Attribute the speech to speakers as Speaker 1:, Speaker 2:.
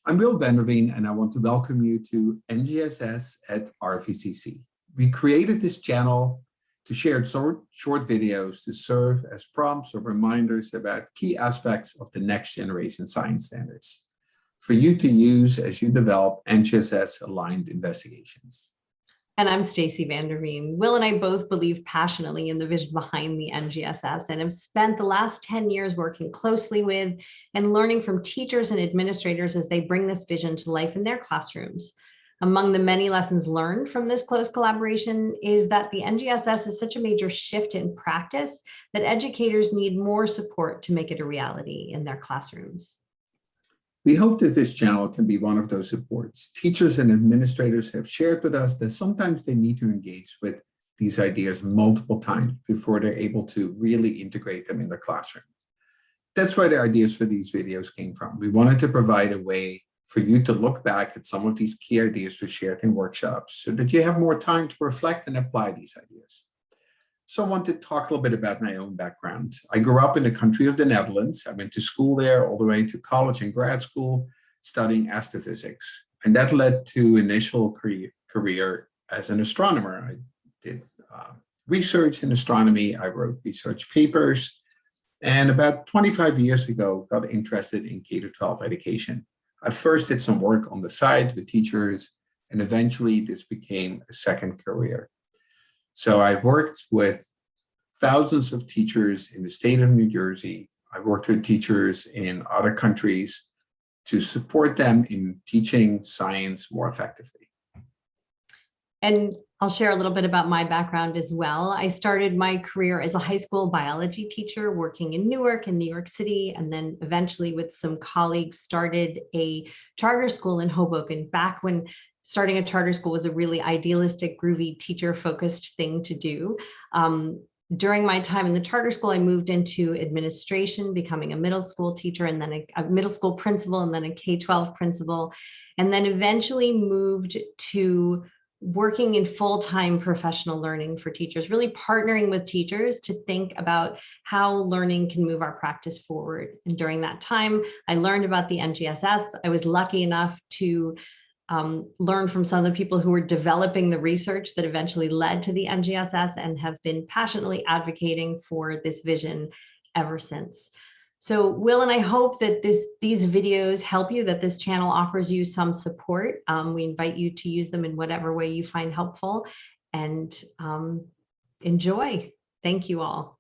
Speaker 1: I'm Will Vanderveen, and I want to welcome you to NGSS at RVCC. We created this channel to share short videos to serve as prompts or reminders about key aspects of the next generation science standards for you to use as you develop NGSS-aligned investigations.
Speaker 2: And I'm Stacy Vanderveen. Will and I both believe passionately in the vision behind the NGSS and have spent the last 10 years working closely with and learning from teachers and administrators as they bring this vision to life in their classrooms. Among the many lessons learned from this close collaboration is that the NGSS is such a major shift in practice that educators need more support to make it a reality in their classrooms.
Speaker 1: We hope that this channel can be one of those supports. Teachers and administrators have shared with us that sometimes they need to engage with these ideas multiple times before they're able to really integrate them in their classroom. That's where the ideas for these videos came from. We wanted to provide a way for you to look back at some of these key ideas we shared in workshops so that you have more time to reflect and apply these ideas. So I want to talk a little bit about my own background. I grew up in the country of the Netherlands. I went to school there all the way to college and grad school studying astrophysics. And that led to initial career as an astronomer. I did research in astronomy. I wrote research papers. And about 25 years ago, got interested in K-12 education. I first did some work on the side with teachers, and eventually this became a second career. So I worked with thousands of teachers in the state of New Jersey. I worked with teachers in other countries to support them in teaching science more effectively.
Speaker 2: And I'll share a little bit about my background as well. I started my career as a high school biology teacher working in Newark and New York City, and then eventually with some colleagues started a charter school in Hoboken back when starting a charter school was a really idealistic, groovy, teacher-focused thing to do. During my time in the charter school, I moved into administration, becoming a middle school teacher, and then a middle school principal, and then a K-12 principal, and then eventually moved to working in full-time professional learning for teachers, really partnering with teachers to think about how learning can move our practice forward. And during that time, I learned about the NGSS. I was lucky enough to learn from some of the people who were developing the research that eventually led to the NGSS and have been passionately advocating for this vision ever since. So Will and I hope that these videos help you, that this channel offers you some support. We invite you to use them in whatever way you find helpful, and enjoy. Thank you all.